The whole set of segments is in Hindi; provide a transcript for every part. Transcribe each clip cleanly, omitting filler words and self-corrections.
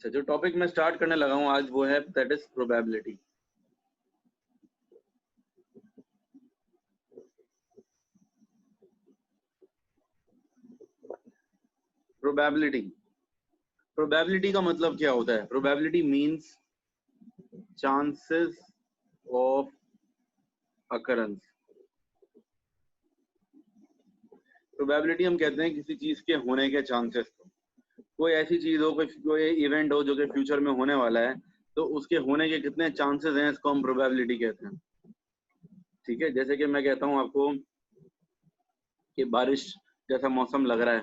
अच्छा, जो टॉपिक मैं स्टार्ट करने लगा हूँ आज वो है that is probability. Probability probability का मतलब क्या होता है? Probability means chances of occurrence. Probability हम कहते हैं किसी चीज के होने के चांसेस को। कोई ऐसी चीज हो, कोई इवेंट हो जो कि फ्यूचर में होने वाला है, तो उसके होने के कितने चांसेस हैं, इसको हम प्रोबेबिलिटी कहते हैं। ठीक है, जैसे कि मैं कहता हूँ आपको कि बारिश जैसा मौसम लग रहा है,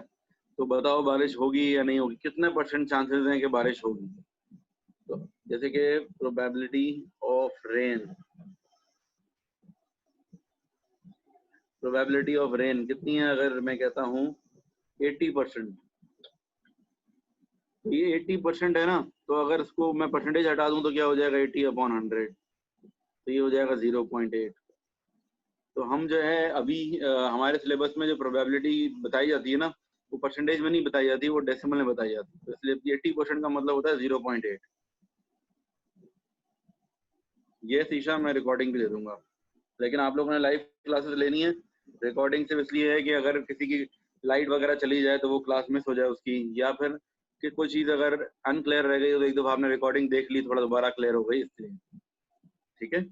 तो बताओ बारिश होगी या नहीं होगी, कितने परसेंट चांसेस हैं कि बारिश होगी। तो जैसे कि प्रोबेबिलिटी ऑफ रेन कितनी है? अगर मैं कहता हूँ 80%, तो ये 80% है ना, तो अगर इसको मैं परसेंटेज हटा दूं तो क्या हो जाएगा? 80/100, तो ये हो जाएगा 0.8। तो हम जो है अभी हमारे सिलेबस में जो प्रोबेबिलिटी बताई जाती है ना, वो परसेंटेज में नहीं बताई जाती, वो डेसिमल में बताई जाती है। तो इसलिए 80% का मतलब होता है 0.8। ये शीशा मैं रिकॉर्डिंग भी दे दूंगा, लेकिन आप लोगों ने लाइव क्लासेस लेनी है। रिकॉर्डिंग सिर्फ इसलिए है कि अगर किसी की लाइट वगैरह चली जाए तो वो क्लास मिस हो जाए उसकी, या फिर कि कोई चीज़ अगर अनक्लियर रह गई तो एक दफा आपने रिकॉर्डिंग देख ली, थोड़ा दोबारा क्लियर हो गई, इसलिए। ठीक है,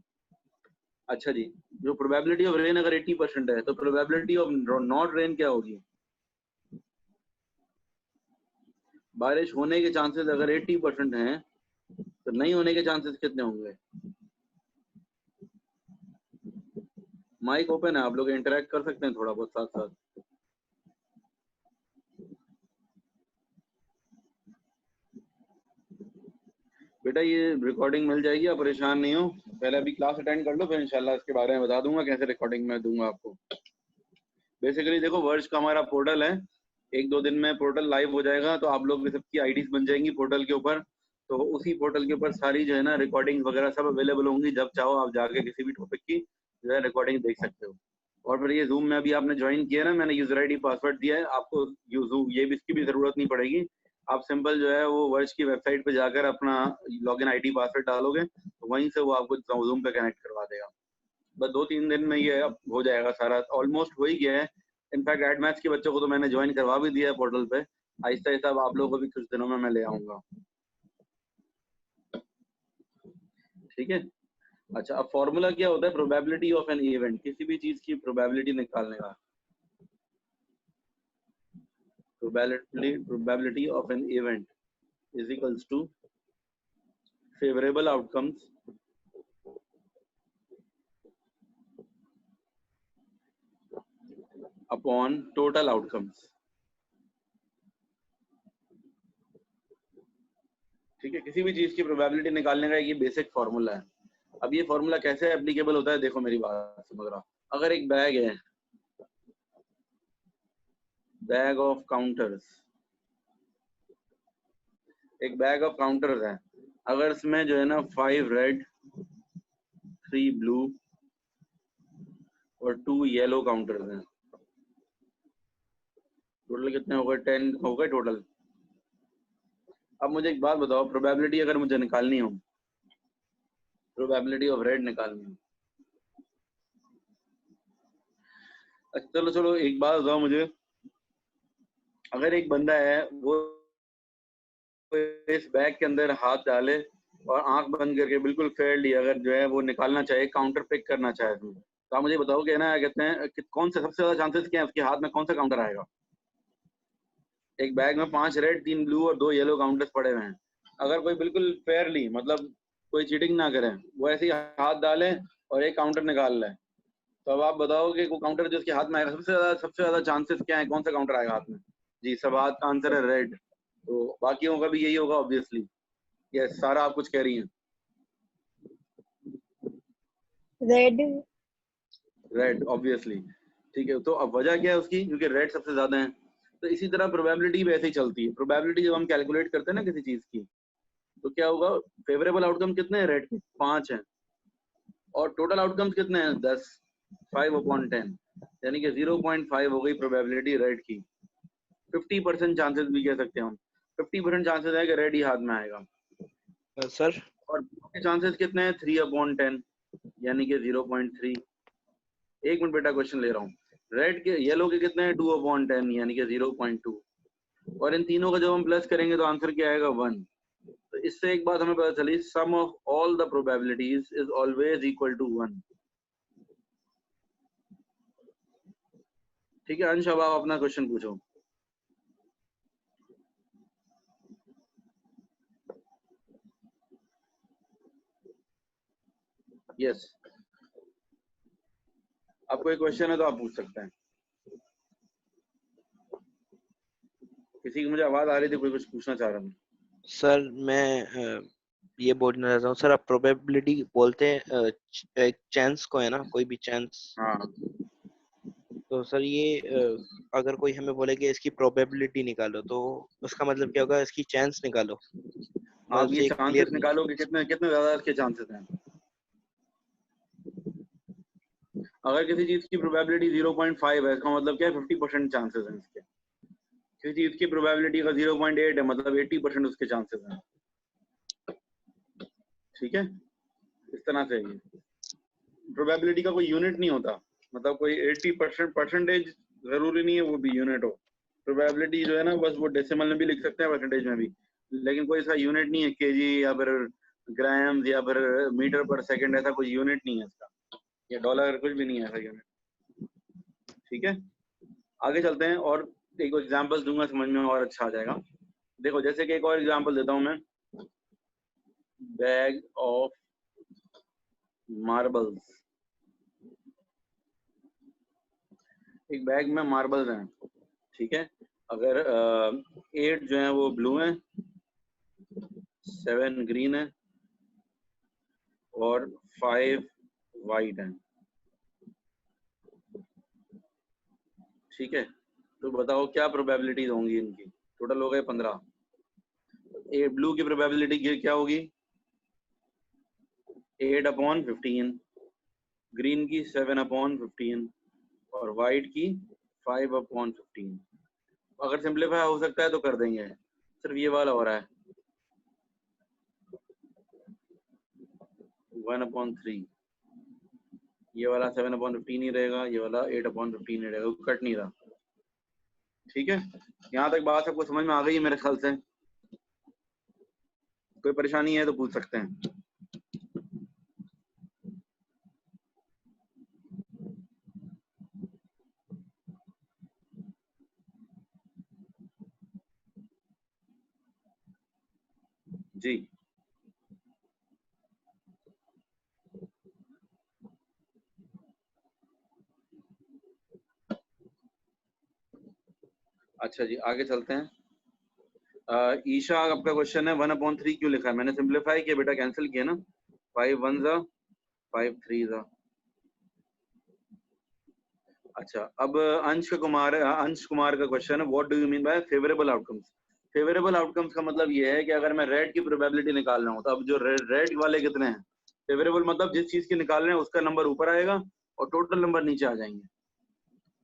अच्छा जी, जो प्रोबेबिलिटी ऑफ रेन अगर 80% है, तो प्रोबेबिलिटी ऑफ नॉट रेन क्या होगी? बारिश होने के चांसेस अगर 80% हैं, तो नहीं होने के चांसेस कितने होंगे? माइक ओपन है, आप लोग इंटरेक्ट कर सकते हैं थोड़ा बहुत साथ साथ। बेटा ये रिकॉर्डिंग मिल जाएगी, आप परेशान नहीं हो। पहले अभी क्लास अटेंड कर लो, फिर इंशाल्लाह इसके बारे में बता दूंगा कैसे रिकॉर्डिंग में दूंगा आपको। बेसिकली देखो, वर्ष का हमारा पोर्टल है, 1-2 दिन में पोर्टल लाइव हो जाएगा, तो आप लोग सबकी आईडीज बन जाएंगी पोर्टल के ऊपर। तो उसी पोर्टल के ऊपर सारी जो है ना रिकॉर्डिंग वगैरह सब अवेलेबल होंगी। जब चाहो आप जाके किसी भी टॉपिक की जो है रिकॉर्डिंग देख सकते हो। और फिर ये जूम में अभी आपने ज्वाइन किया ना, मैंने यूजर आईडी पासवर्ड दिया है आपको, ये भी इसकी भी जरूरत नहीं पड़ेगी। आप सिंपल जो है वो वर्ष की वेबसाइट पे जाकर अपना लॉगिन आईडी पासवर्ड डालोगे, तो वहीं से वो आपको जूम पे कनेक्ट करवा देगा। बस 2-3 दिन में ये अब हो जाएगा सारा, ऑलमोस्ट हो ही गया है। इनफैक्ट एड मैथ्स के बच्चों को तो मैंने ज्वाइन करवा भी दिया है पोर्टल पे। आहिस्ता आहिस्ता अब आप लोगों को भी कुछ दिनों में मैं ले आऊंगा। ठीक है, अच्छा, अब फॉर्मूला क्या होता है प्रोबेबिलिटी ऑफ एन इवेंट, किसी भी चीज की प्रोबेबिलिटी निकालने का? Probability of an event is equals to favourable outcomes upon total outcomes. ठीक है, किसी भी चीज की प्रोबेबिलिटी निकालने का ये बेसिक फॉर्मूला है। अब ये फॉर्मूला कैसे एप्लीकेबल होता है, देखो मेरी बात समझ रहा। अगर एक बैग है, बैग ऑफ काउंटर्स, एक बैग ऑफ काउंटर्स है, अगर इसमें जो है ना 5 रेड 3 ब्लू और 2 येलो काउंटर्स हैं, टोटल कितने हो गए? 10 हो गए टोटल। अब मुझे एक बात बताओ, प्रोबेबिलिटी अगर मुझे निकालनी हो, प्रोबेबिलिटी ऑफ रेड निकालनी हो, अच्छा चलो चलो एक बात बताओ मुझे, अगर एक बंदा है वो इस बैग के अंदर हाथ डाले और आंख बंद करके बिल्कुल फेयरली अगर जो है वो निकालना चाहे, काउंटर पिक करना चाहे, तो आप मुझे बताओ कि ना कहते हैं कि कौन से सबसे ज्यादा चांसेस क्या है उसके हाथ में कौन सा काउंटर आएगा? एक बैग में 5 रेड 3 ब्लू और 2 येलो काउंटर्स पड़े हुए हैं। अगर कोई बिल्कुल फेयरली, मतलब कोई चीटिंग ना करे, वो ऐसे ही हाथ डाले और एक काउंटर निकाल ले, तो अब आप बताओ कि वो काउंटर जो उसके हाथ में आएगा, सबसे ज्यादा चांसेस क्या है, कौन सा काउंटर आएगा हाथ में? जी, सब हाथ का आंसर है रेड। तो बाकियों का भी यही होगा ऑब्वियसली। ये सारा आप कुछ कह रही हैं? Red obviously. ठीक है, तो अब वजह क्या है उसकी? क्योंकि रेड सबसे ज्यादा है। तो इसी तरह प्रोबेबिलिटी भी ऐसे ही चलती है। प्रोबेबिलिटी जब हम कैलकुलेट करते हैं ना किसी चीज की, तो क्या होगा? फेवरेबल आउटकम कितने हैं रेड के? 5 हैं, और टोटल आउटकम्स कितने हैं? 10, 5/10, यानी कि 0.5 हो गई प्रोबेबिलिटी रेड की। 50% चांसेस भी कह सकते हैं हम। 50% चांसेस है कि रेड ही हाथ में आएगा सर। और के चांसेस कितने हैं 3/10 यानी कि 0.3। एक मिनट बेटा क्वेश्चन ले रहा हूँ। रेड के येलो के कितने हैं 2/10 यानी कि 0.2 और इन तीनों का जब हम प्लस करेंगे तो आंसर क्या आएगा 1। तो इससे एक बात हमें पता चली sum of all the probabilities is always equal to 1। ठीक है अंश अब आप अपना क्वेश्चन पूछो। यस आप कोई क्वेश्चन है तो आप पूछ सकते हैं। किसी की मुझे आवाज आ रही थी कोई कुछ पूछना चाह रहा था। सर मैं ये बोलना चाहता हूँ सर, आप प्रोबेबिलिटी बोलते हैं एक चांस को, है ना, कोई भी चांस। हाँ तो सर ये अगर कोई हमें बोले कि इसकी प्रोबेबिलिटी निकालो तो उसका मतलब क्या होगा, इसकी चांस निकालो? आप मतलब ये ये चांसेस क्लियर नहीं। निकालो कि कितने कितने ज्यादा इसके चांसेस हैं। अगर किसी चीज की प्रोबेबिलिटी 0.5 है इसका मतलब क्या है 50% चांसेस हैं इसके। किसी चीज की प्रोबेबिलिटी का 0.8 है मतलब 80% उसके चांसेस हैं। ठीक है इस तरह से ये प्रोबेबिलिटी का कोई यूनिट नहीं होता, मतलब कोई 80% परसेंटेज जरूरी नहीं है वो भी यूनिट हो। प्रोबेबिलिटी जो है ना बस वो डेसिमल में भी लिख सकते हैं परसेंटेज में भी, लेकिन कोई ऐसा यूनिट नहीं है केजी या फिर ग्राम्स या फिर मीटर पर सेकंड, ऐसा कोई यूनिट नहीं है इसका, या डॉलर कुछ भी नहीं है ऐसा यूनिट। ठीक है आगे चलते हैं और एक एग्जांपल दूंगा समझ में और अच्छा आ जाएगा। देखो जैसे कि एक और एग्जांपल देता हूं मैं, बैग ऑफ मार्बल्स। एक बैग में मार्बल्स हैं ठीक है, अगर 8 जो है वो ब्लू है, 7 ग्रीन है और 5 वाइट है। ठीक है तो बताओ क्या प्रोबेबिलिटीज होंगी इनकी, टोटल हो गए 15। 8 ब्लू की प्रोबेबिलिटी क्या होगी 8/15, ग्रीन की 7/15 और वाइट की 5/15। अगर सिंप्लीफाई हो सकता है तो कर देंगे, सिर्फ ये वाला हो रहा है 1/3, ये वाला 7/15 ही रहेगा, ये वाला 8/15 ही रहेगा, कट नहीं रहा। ठीक है यहाँ तक बात सबको समझ में आ गई है मेरे ख्याल से, कोई परेशानी है तो पूछ सकते हैं। जी अच्छा जी आगे चलते हैं। ईशा आपका क्वेश्चन है 1/3 क्यों लिखा है, मैंने सिंप्लीफाई किया बेटा, कैंसिल किया ना, 5 1 जा 5 3 जा। अच्छा अब अंश कुमार का क्वेश्चन है what do you mean by favourable outcomes. Favourable outcomes का मतलब ये है कि अगर मैं रेड की प्रोबेबिलिटी निकाल रहा हूँ तो अब जो रेड वाले कितने हैं, फेवरेबल मतलब जिस चीज की निकाल रहे हैं उसका नंबर ऊपर आएगा और टोटल नंबर नीचे आ जाएंगे।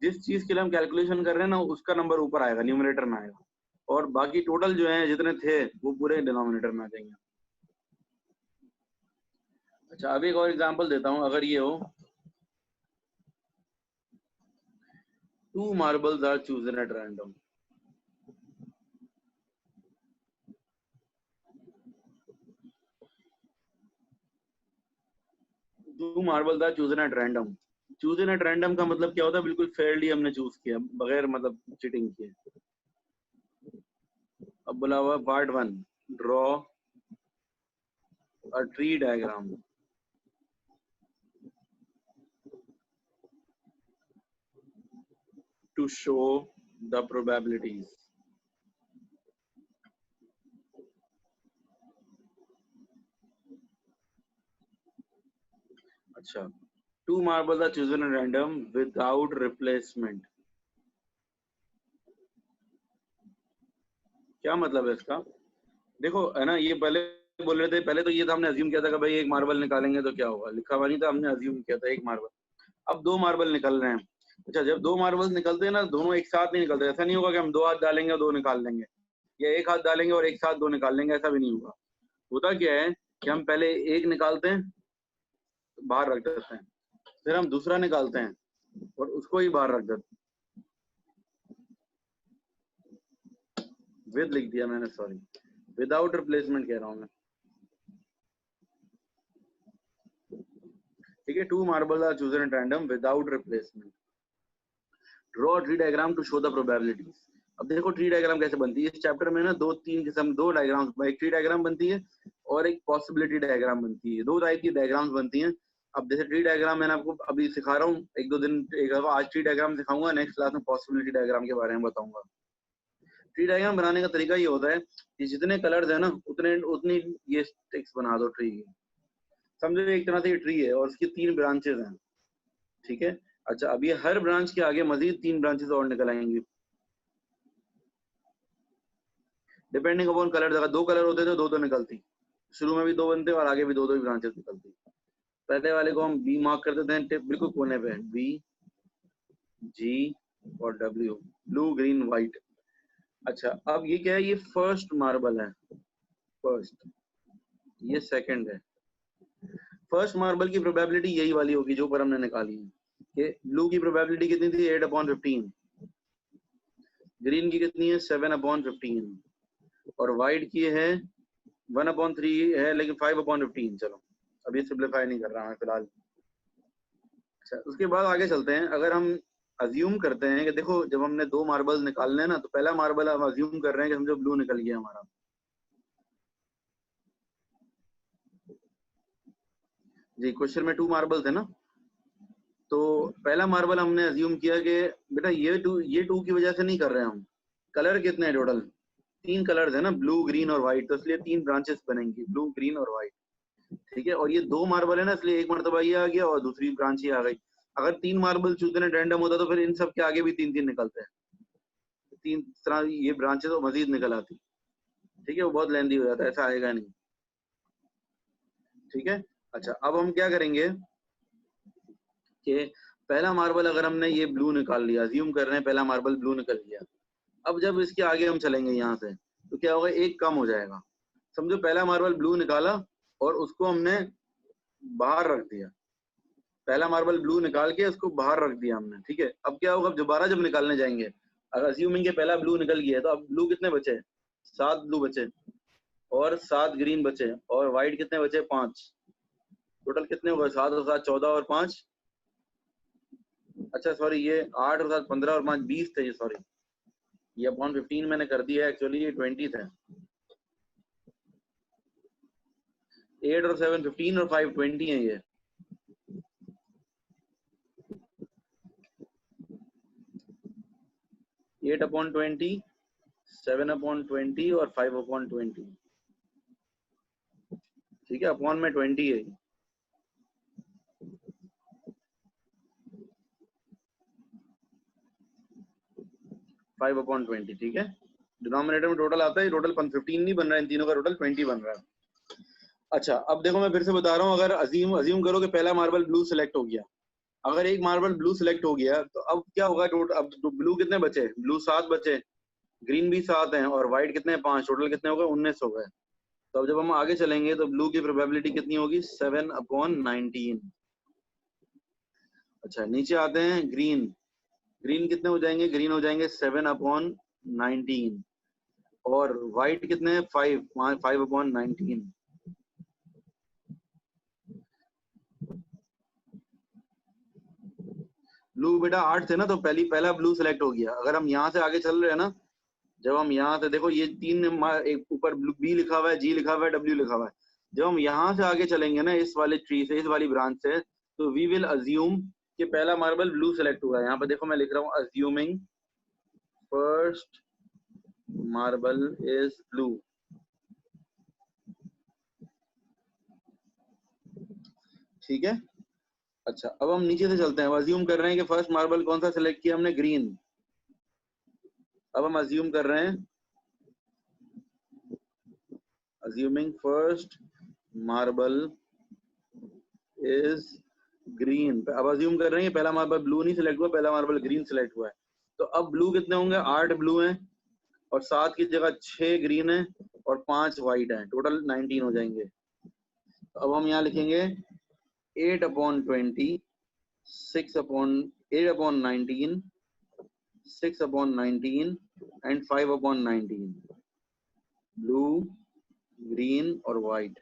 जिस चीज के लिए हम कैलकुलेशन कर रहे हैं ना उसका नंबर ऊपर आएगा, न्यूमरेटर में आएगा, और बाकी टोटल जो है जितने थे वो पूरे डिनोमिनेटर में आ जाएंगे। अच्छा अभी एक और एग्जांपल देता हूँ, अगर ये हो 2 marbles are chosen at random। 2 marbles are chosen at random। chosen at random का मतलब क्या होता है, बिल्कुल फेयरली हमने चूज किया बगैर मतलब चीटिंग किए। अब बोला हुआ part 1 draw a tree diagram to show the probabilities। अच्छा 2 marbles are chosen at random without replacement, क्या मतलब है इसका? देखो है ना, ये पहले बोल रहे थे, पहले तो ये था हमने अज्यूम किया था कि भाई एक मार्बल निकालेंगे तो क्या होगा, लिखा हुआ नहीं था, हमने अज्यूम किया था एक मार्बल। अब 2 मार्बल निकल रहे हैं। अच्छा जब 2 मार्बल्स निकलते हैं ना दोनों एक साथ नहीं निकलते, ऐसा नहीं होगा कि हम 2 हाथ डालेंगे और 2 निकाल लेंगे। या एक हाथ डालेंगे और एक साथ दो निकाल लेंगे, ऐसा भी नहीं होगा। होता क्या है कि हम पहले एक निकालते हैं, बाहर रख देते हैं, फिर हम दूसरा निकालते हैं और उसको ही बाहर रख देते हैं। विद लिख दिया मैंने, सॉरी, विदाउट रिप्लेसमेंट कह रहा हूं मैं। ठीक है, 2 marbles are chosen at random without replacement. Draw a tree diagram to show the probabilities. अब देखो ट्री डायग्राम कैसे बनती है। इस चैप्टर में ना दो डायग्राम, एक ट्री डायग्राम बनती है और एक पॉसिबिलिटी डायग्राम बनती है। दो टाइप की डायग्राम्स बनती हैं। अब जैसे ट्री डायग्राम मैंने आपको अभी सिखा रहा हूँ, एक दो दिन, आज ट्री डायग्राम सिखाऊंगा, नेक्स्ट क्लास में पॉसिबिलिटी डायग्राम के बारे में बताऊंगा। ट्री डायग्राम बनाने का तरीका ये होता है कि जितने कलर्स है ना उतनी ये स्टिक्स बना दो ट्री की। समझो एक तरह से ये ट्री है और उसकी 3 ब्रांचेस हैं। ठीक है, अच्छा, अब ये हर ब्रांच के आगे मजीद 3 ब्रांचेस और निकल आएंगी, डिपेंडिंग अपॉन कलर। अगर 2 कलर होते तो 2 निकलती, शुरू में भी 2 बनते और आगे भी 2 ही ब्रांचेस निकलती। पहले वाले को हम बी मार्क कर देते हैं, टिप बिल्कुल कोने पे, बी, जी और डब्ल्यू, ब्लू ग्रीन व्हाइट। अच्छा, अब ये क्या है, ये फर्स्ट मार्बल है, फर्स्ट, ये सेकंड है। फर्स्ट मार्बल की प्रोबेबिलिटी यही वाली होगी जो ऊपर हमने निकाली है कि ब्लू की प्रोबेबिलिटी कितनी थी, 8/15, ग्रीन की कितनी है, 7/15, और व्हाइट की है 1/3 है, लेकिन 5/15। चलो अभी सिंप्लीफाई नहीं कर रहा मैं फिलहाल। अच्छा, उसके बाद आगे चलते हैं। अगर हम अज्यूम करते हैं कि देखो जब हमने 2 मार्बल्स निकालने हैं ना, तो पहला मार्बल हम अज्यूम कर रहे हैं कि समझो ब्लू निकल गया हमारा। जी, क्वेश्चन में 2 मार्बल्स है ना, तो पहला मार्बल हमने अज्यूम किया कि बेटा ये टू की वजह से नहीं कर रहे हैं हम। कलर कितने हैं टोटल, 3 कलर्स है ना, ब्लू ग्रीन और व्हाइट, तो इसलिए 3 ब्रांचेस बनेंगी, ब्लू ग्रीन और व्हाइट। ठीक है, और ये 2 मार्बल है ना, इसलिए एक मरतबा ये आ गया और दूसरी ब्रांच ये आ गई। अगर 3 मार्बल चूजने रैंडम होता तो फिर इन सब के आगे भी 3-3 निकलते हैं, 3 तरह ये ब्रांचेस और मजीद निकल आती। ठीक है, वो बहुत लेंदी हो जाता है, ऐसा आएगा नहीं। ठीक है, अच्छा, अब हम क्या करेंगे कि पहला मार्बल अगर हमने ये ब्लू निकाल लिया, अज्यूम कर रहे हैं पहला मार्बल ब्लू निकल गया, अब जब इसके आगे हम चलेंगे यहाँ से तो क्या होगा, एक कम हो जाएगा। समझो पहला मार्बल ब्लू निकाला और उसको हमने बाहर रख दिया, पहला मार्बल ब्लू निकाल के उसको बाहर रख दिया हमने। ठीक है, अब क्या होगा, दोबारा जब निकालने जाएंगे, अगर अज्यूमिंग के पहला ब्लू निकल गया है, तो अब ब्लू कितने बचे, 7 ब्लू बचे और 7 ग्रीन बचे, और व्हाइट कितने बचे, 5। टोटल कितने हो गए, 7 और 7 14 और 5, अच्छा सॉरी, ये 8 और 7 15 और 5 20 थे, ये सॉरी, ये अपॉन 15 मैंने कर दिया है, एक्चुअली ये 20 थे। 8 और 7 15 और 5 20 है ये। एट अपॉन 20, 7/20 और 5/20। ठीक है, अपॉन में 20 है, 5/20। ठीक है, डिनोमिनेटर में टोटल आता है, टोटल 15 नहीं बन रहा है, इन तीनों का टोटल 20 बन रहा है। अच्छा, अब देखो मैं फिर से बता रहा हूँ, अगर अज्यूम करो कि पहला मार्बल ब्लू सिलेक्ट हो गया, अगर एक मार्बल ब्लू सिलेक्ट हो गया तो अब क्या होगा, टोटल अब ब्लू कितने बचे, ब्लू 7 बचे, ग्रीन भी 7 हैं और व्हाइट कितने, 5, टोटल कितने हो गए, 19 हो गए। तो अब जब हम आगे चलेंगे तो ब्लू की प्रोबेबिलिटी कितनी होगी, 7/19। अच्छा, नीचे आते हैं ग्रीन, ग्रीन कितने हो जाएंगे, ग्रीन हो जाएंगे 7/19, और व्हाइट कितने, 5/19। ब्लू बेटा 8 थे ना, तो पहला ब्लू सिलेक्ट हो गया। अगर हम यहाँ से आगे चल रहे हैं ना, जब हम यहाँ से देखो ये 3, एक ऊपर बी लिखा हुआ है, जी लिखा हुआ है, डब्ल्यू लिखा हुआ है, जब हम यहाँ से आगे चलेंगे ना, इस वाले ट्री से, इस वाली ब्रांच से, तो वी विल अज्यूम कि पहला मार्बल ब्लू सिलेक्ट हुआ है। यहाँ पे देखो मैं लिख रहा हूँ, assuming first marble is blue. ठीक है, अच्छा, अब हम नीचे से चलते हैं, अज्यूम कर रहे हैं कि फर्स्ट मार्बल कौन सा सिलेक्ट किया हमने, ग्रीन। अब हम अज्यूम कर रहे हैं, assuming first marble is green. अब अज्यूम कर रहे हैं पहला मार्बल ब्लू नहीं सिलेक्ट हुआ, पहला मार्बल ग्रीन सिलेक्ट हुआ है, तो अब ब्लू कितने होंगे, 8 ब्लू हैं और 7 की जगह 6 ग्रीन है और 5 व्हाइट है, टोटल 19 हो जाएंगे। तो अब हम यहाँ लिखेंगे 8/20, 8/19, 6/19 एंड 5/19, ब्लू, ग्रीन और व्हाइट।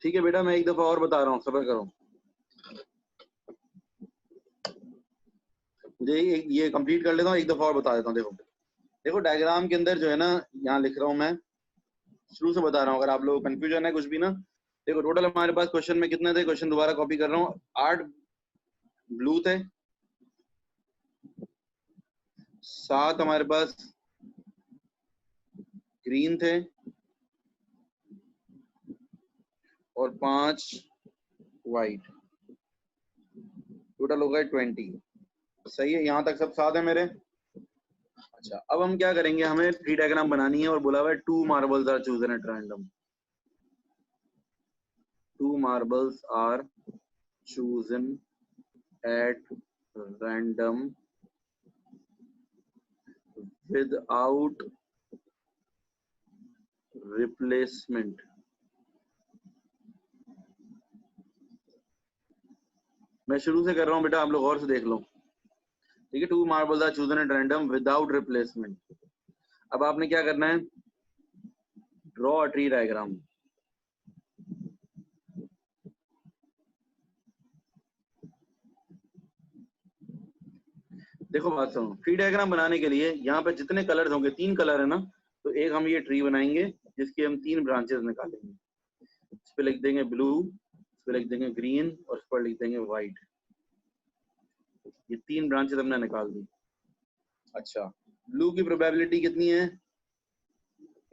ठीक है बेटा, मैं एक दफा और बता रहा हूँ, सब्र करो। मुझे ये कंप्लीट कर लेता हूँ, एक दफा और बता देता हूँ। देखो देखो डायग्राम के अंदर जो है ना, यहाँ लिख रहा हूँ मैं, शुरू से बता रहा हूँ, अगर आप लोगों को कंफ्यूजन है कुछ भी ना। देखो टोटल हमारे पास क्वेश्चन में कितने थे, क्वेश्चन दोबारा कॉपी कर रहा हूँ, 8 ब्लू थे, 7 हमारे पास ग्रीन थे और 5 व्हाइट, टोटल हो गए 20। सही है, यहाँ तक सब साथ है मेरे। अच्छा, अब हम क्या करेंगे, हमें ट्री डायग्राम बनानी है और बोला हुआ है 2 marbles are chosen at random. 2 marbles are chosen at random without replacement. मैं शुरू से कर रहा हूँ बेटा, आप लोग और से देख लो। ठीक है, 2 marbles are chosen at random without replacement. अब आपने क्या करना है, ड्रॉ अ ट्री डायग्राम। देखो बात सुनो, ट्री डायग्राम बनाने के लिए यहाँ पे जितने कलर्स होंगे, 3 कलर है ना, तो एक हम ये ट्री बनाएंगे जिसकी हम 3 ब्रांचेस निकालेंगे। इस पे लिख देंगे ब्लू, इस पे लिख देंगे ग्रीन और इस पर लिख देंगे व्हाइट। ये 3 ब्रांचेस हमने निकाल दी। अच्छा, ब्लू की प्रोबेबिलिटी कितनी है,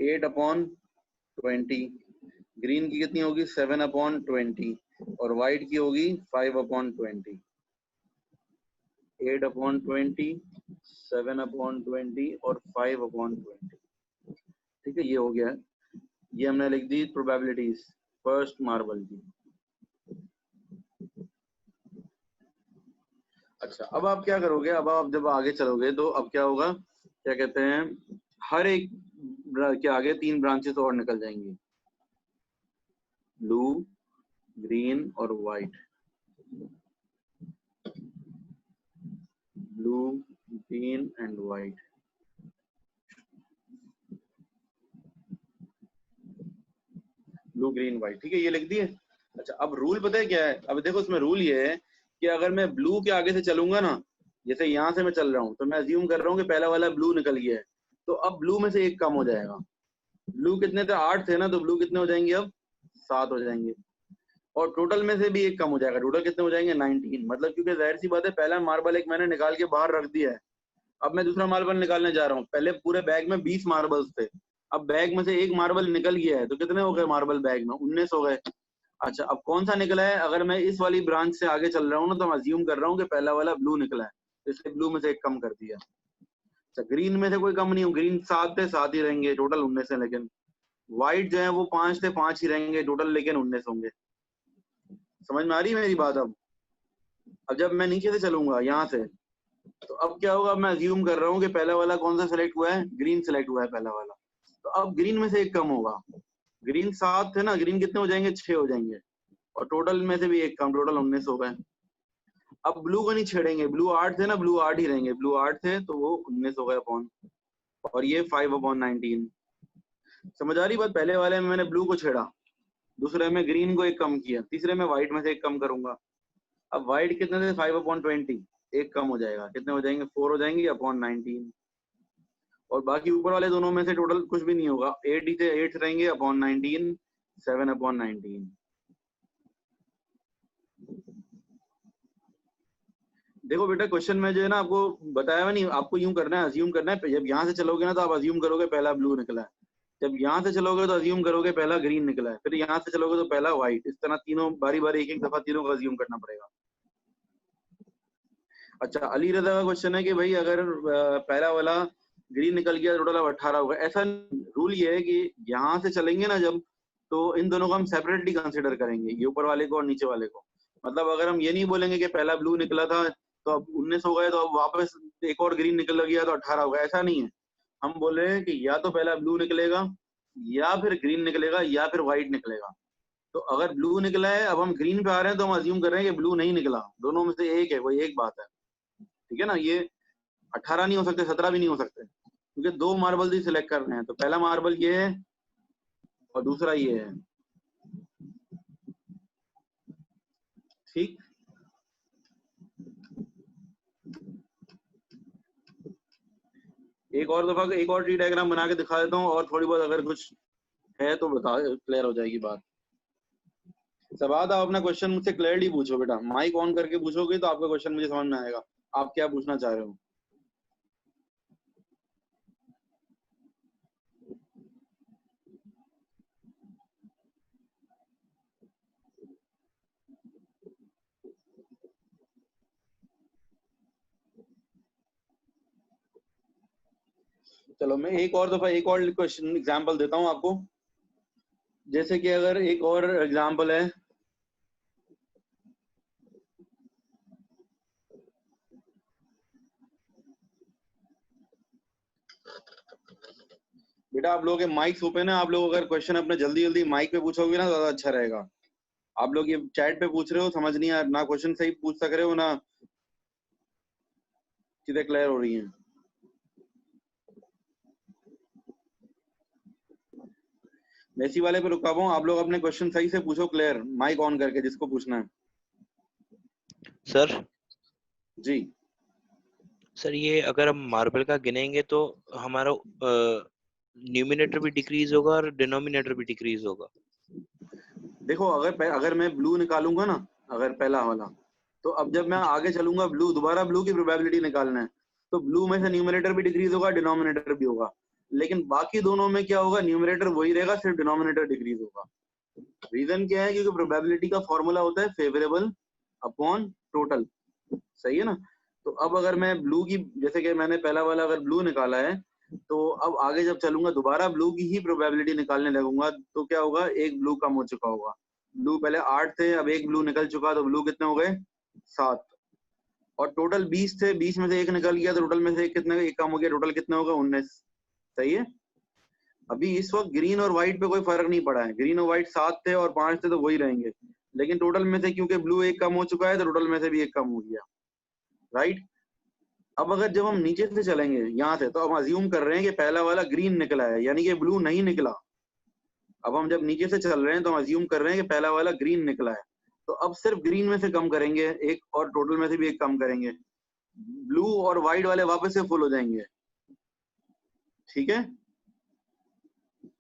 8/20, ग्रीन की कितनी होगी, 7/20 और व्हाइट की होगी 5/20। 8/20, 7/20 और 5/20। ठीक है, ये हो गया। ये हमने लिख दी प्रोबेबिलिटीज फर्स्ट मार्बल की। अच्छा, अब आप क्या करोगे, अब आप जब आगे चलोगे तो अब क्या होगा, क्या कहते हैं, हर एक के आगे 3 ब्रांचेस और निकल जाएंगी, ब्लू, ग्रीन और white. Blue, green and white. Blue, green, white. ठीक है, ये लिख दिए। अच्छा, अब रूल पता है क्या है, अब देखो इसमें रूल ये है कि अगर मैं ब्लू के आगे से चलूंगा ना, जैसे यहाँ से मैं चल रहा हूँ, तो मैं अज्यूम कर रहा हूँ कि पहला वाला ब्लू निकल गया है, तो अब ब्लू में से एक कम हो जाएगा। ब्लू कितने थे, 8 थे ना, तो ब्लू कितने हो जाएंगे, अब 7 हो जाएंगे। और टोटल में से भी एक कम हो जाएगा, टोटल कितने हो जाएंगे, 19। मतलब क्योंकि जाहिर सी बात है, पहला मार्बल एक मैंने निकाल के बाहर रख दिया है, अब मैं दूसरा मार्बल निकालने जा रहा हूँ। पहले पूरे बैग में 20 मार्बल्स थे, अब बैग में से एक मार्बल निकल गया है, तो कितने हो गए मार्बल बैग में, 19 हो गए। अच्छा, अब कौन सा निकला है, अगर मैं इस वाली ब्रांच से आगे चल रहा हूँ ना, तो मैं अज्यूम कर रहा हूँ कि पहला वाला ब्लू निकला है, इसलिए ब्लू में से एक कम कर दिया। अच्छा, ग्रीन में से कोई कम नहीं हो, ग्रीन 7 थे, 7 ही रहेंगे, टोटल 19 है। लेकिन व्हाइट जो है वो 5 थे, 5 ही रहेंगे टोटल, लेकिन 19 होंगे। समझ में आ रही है मेरी बात? अब जब मैं नीचे से चलूंगा यहाँ से, तो अब क्या होगा, मैं अज्यूम कर रहा हूँ कि पहला वाला कौन सा सेलेक्ट हुआ है, ग्रीन सेलेक्ट हुआ है पहला वाला, तो अब ग्रीन में से एक कम होगा। ग्रीन 7 थे ना, ग्रीन कितने हो जाएंगे, 6 हो जाएंगे, और टोटल में से भी एक कम, टोटल 19 हो गए। अब ब्लू को नहीं छेड़ेंगे, ब्लू 8 थे ना, ब्लू 8 ही रहेंगे, ब्लू 8 थे तो वो 19 हो गए अपॉन, और ये 5/19। समझ आ रही बात? पहले वाले में मैंने ब्लू को छेड़ा, दूसरे में ग्रीन को एक कम किया, तीसरे में व्हाइट में से एक कम करूंगा। अब व्हाइट कितने थे, 5/20, एक कम हो जाएगा, कितने हो जाएंगे, 4 हो जाएंगे अपॉन 19। और बाकी ऊपर वाले दोनों में से टोटल कुछ भी नहीं होगा, 8 ही थे, 8 रहेंगे अपॉन 19, 7/19। देखो बेटा, क्वेश्चन में जो है ना आपको बताया हुआ नहीं, आपको यूं करना है, अज्यूम करना है। जब यहाँ से चलोगे ना, तो आप अज्यूम करोगे पहला ब्लू निकला है, जब यहाँ से चलोगे तो अज्यूम करोगे पहला ग्रीन निकला है, फिर यहाँ से चलोगे तो पहला व्हाइट, इस तरह तीनों बारी बारी एक एक दफा तीनों का अज्यूम करना पड़ेगा। अच्छा, अली रजा का क्वेश्चन है कि भाई अगर पहला वाला ग्रीन निकल गया, टोटल अब 18 होगा। ऐसा रूल ये है कि यहाँ से चलेंगे ना जब, तो इन दोनों को हम सेपरेटली कंसिडर करेंगे, ये ऊपर वाले को और नीचे वाले को। मतलब अगर हम ये नहीं बोलेंगे कि पहला ब्लू निकला था तो अब 19 हो गए, तो अब वापस तो एक और ग्रीन निकल गया तो 18 होगा, ऐसा नहीं है। हम बोल रहे हैं कि या तो पहला ब्लू निकलेगा, या फिर ग्रीन निकलेगा, या फिर व्हाइट निकलेगा। तो अगर ब्लू निकला है, अब हम ग्रीन पे आ रहे हैं तो हम अज्यूम कर रहे हैं कि ब्लू नहीं निकला, दोनों में से एक है, कोई एक बात है। ठीक है ना, ये 18 नहीं हो सकते, 17 भी नहीं हो सकते, क्योंकि दो मार्बल ही सिलेक्ट कर रहे हैं। तो पहला मार्बल ये है और दूसरा ये है। ठीक, एक और दफा एक और ट्री डायग्राम बना के दिखा देता हूँ, और थोड़ी बहुत अगर कुछ है तो बता, क्लियर हो जाएगी बात। सबाद, आप अपना क्वेश्चन मुझसे क्लियरली पूछो बेटा, माइक ऑन करके पूछोगे तो आपका क्वेश्चन मुझे समझ में आएगा, आप क्या पूछना चाह रहे हो। चलो मैं एक और दफा एक और क्वेश्चन एग्जांपल देता हूँ आपको। जैसे कि अगर एक और एग्जांपल है, बेटा आप लोगों के माइक्स ओपन है, आप लोग अगर क्वेश्चन अपने जल्दी जल्दी माइक पे पूछोगे ना, ज्यादा अच्छा रहेगा। आप लोग ये चैट पे पूछ रहे हो, समझ नहीं आ ना, क्वेश्चन सही पूछ सक रहे हो ना, चीजें क्लियर हो रही हैं। मेसी वाले पे रुका हुआ हूँ, आप लोग अपने क्वेश्चन सही से पूछो, क्लियर माइक ऑन करके जिसको पूछना है। सर जी सर ये अगर हम मार्बल का गिनेंगे तो हमारा न्यूमिनेटर भी डिक्रीज होगा और डिनोमिनेटर भी डिक्रीज होगा। देखो, अगर मैं ब्लू निकालूंगा ना, अगर पहला वाला, तो अब जब मैं जी आगे चलूंगा ब्लू, दोबारा ब्लू की प्रोबेबिलिटी निकालना है, तो ब्लू में से न्यूमरेटर भी डिक्रीज होगा, डिनोमिनेटर भी होगा। लेकिन बाकी दोनों में क्या होगा, न्यूमरेटर वही रहेगा, सिर्फ डिनोमिनेटर डिक्रीज होगा। रीजन क्या है, क्योंकि प्रोबेबिलिटी का फॉर्मूला होता है फेवरेबल अपॉन टोटल। सही है ना। तो अब अगर मैं ब्लू की, जैसे कि मैंने पहला वाला अगर ब्लू निकाला है, तो अब आगे जब चलूंगा दोबारा ब्लू की ही प्रोबेबिलिटी निकालने लगूंगा, तो क्या होगा, एक ब्लू कम हो चुका होगा। ब्लू पहले 8 थे, अब एक ब्लू निकल चुका, तो ब्लू कितने हो गए, 7। और टोटल 20 थे, 20 में से एक निकल गया, तो टोटल में से एक कितने, एक कम हो गया, टोटल कितने हो गए, 19। सही है। अभी इस वक्त ग्रीन और व्हाइट पे कोई फर्क नहीं पड़ा है, ग्रीन और व्हाइट 7 थे और 5 थे, तो वही रहेंगे। लेकिन टोटल में से क्योंकि ब्लू एक कम हो चुका है, तो टोटल में से भी एक कम हो गया। राइट। अब अगर जब हम नीचे से चलेंगे यहाँ से, तो हम अज्यूम कर रहे हैं कि पहला वाला ग्रीन निकला है, यानी कि ब्लू नहीं निकला। अब हम जब नीचे से चल रहे हैं तो हम अज्यूम कर रहे हैं कि पहला वाला ग्रीन निकला है। तो अब सिर्फ ग्रीन में से कम करेंगे एक, और टोटल में से भी एक कम करेंगे, ब्लू और व्हाइट वाले वापस से फुल हो जाएंगे। ठीक है।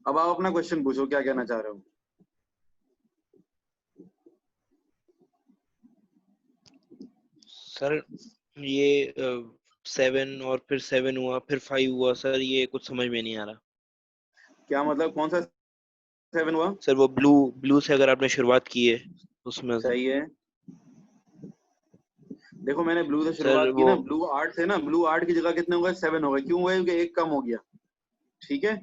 अब आप अपना क्वेश्चन पूछो, क्या कहना चाह रहे हो। सर ये 7 और फिर 7 हुआ, फिर 5 हुआ, सर ये कुछ समझ में नहीं आ रहा। क्या मतलब, कौन सा 7 हुआ। सर वो ब्लू ब्लू से अगर आपने शुरुआत की है उसमें से। सही है। देखो मैंने ब्लू से सर शुरुआत की वो ना, ब्लू 8 थे ना, ब्लू 8 की जगह कितने हो गए, 7 हो गए, क्यों हुए, क्योंकि एक कम हो गया। ठीक है।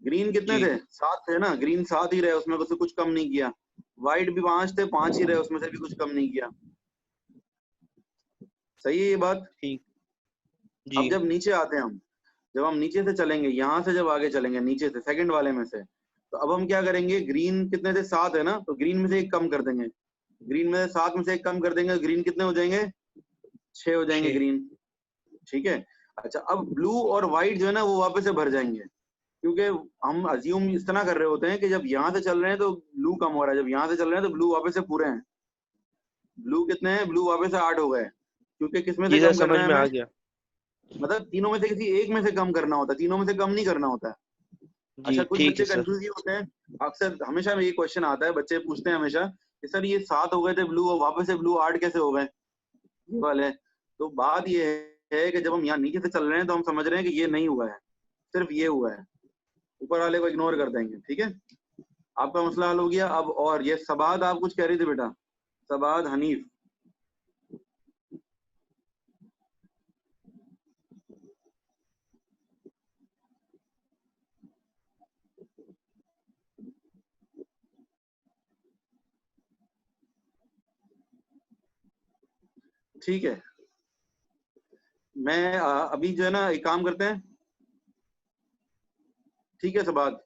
ग्रीन कितने जी थे, 7 थे ना, ग्रीन 7 ही रहे, उसमें से कुछ कम नहीं किया। व्हाइट भी 5 थे, 5 ही रहे, उसमें से भी कुछ कम नहीं किया। सही है ये बात। ठीक अब जी जब नीचे आते हैं हम, जब हम नीचे से चलेंगे, यहाँ से जब आगे चलेंगे नीचे से सेकंड वाले में से, तो अब हम क्या करेंगे, ग्रीन कितने थे, 7 है ना, तो ग्रीन में से एक कम कर देंगे। ग्रीन में से 7 में से एक कम कर देंगे, ग्रीन कितने हो जाएंगे, 6 हो जाएंगे 6। ग्रीन। ठीक है। अच्छा, अब ब्लू और व्हाइट जो है ना, वो वापस से भर जाएंगे, क्योंकि हम अज्यूम इस तरह कर रहे होते हैं कि जब यहाँ से चल रहे हैं तो ब्लू कम हो रहा है, जब यहाँ से चल रहे हैं तो ब्लू वापस से पूरे हैं। ब्लू कितने हैं, ब्लू वापस से 8 हो गए, क्योंकि किसमें से जी सर कम करना समझ है में हमें, आ गया। मतलब तीनों में से किसी एक में से कम करना होता है, तीनों में से कम नहीं करना होता है। जी अच्छा, कुछ ठीक है बच्चे सर। कंफ्यूज ही होते हैं, अक्सर हमेशा ये क्वेश्चन आता है, बच्चे पूछते हैं हमेशा कि सर ये 7 हो गए थे ब्लू, और वापस से ब्लू 8 कैसे हो गए, ये वाले। तो बात ये है कि जब हम यहाँ नीचे से चल रहे हैं तो हम समझ रहे हैं कि ये नहीं हुआ है, सिर्फ ये हुआ है, ऊपर वाले को इग्नोर कर देंगे। ठीक है। आपका मसला हल हो गया। अब और ये सबाद, आप कुछ कह रही थी बेटा, सबाद हनीफ। ठीक है, मैं अभी जो है ना एक काम करते हैं, ठीक है सबात,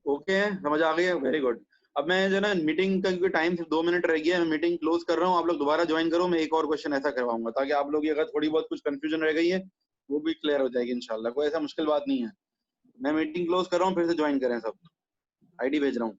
ओके है, समझ आ गई है, वेरी गुड। अब मैं जो है ना मीटिंग का, क्योंकि टाइम सिर्फ 2 मिनट रह गया है, मैं मीटिंग क्लोज कर रहा हूँ, आप लोग दोबारा ज्वाइन करो, मैं एक और क्वेश्चन ऐसा करवाऊंगा ताकि आप लोग की अगर थोड़ी बहुत कुछ कंफ्यूजन रह गई है वो भी क्लियर हो जाएगी इंशाल्लाह, कोई ऐसा मुश्किल बात नहीं है। मैं मीटिंग क्लोज कर रहा हूँ, फिर से ज्वाइन करें सब, आईडी भेज रहा हूँ।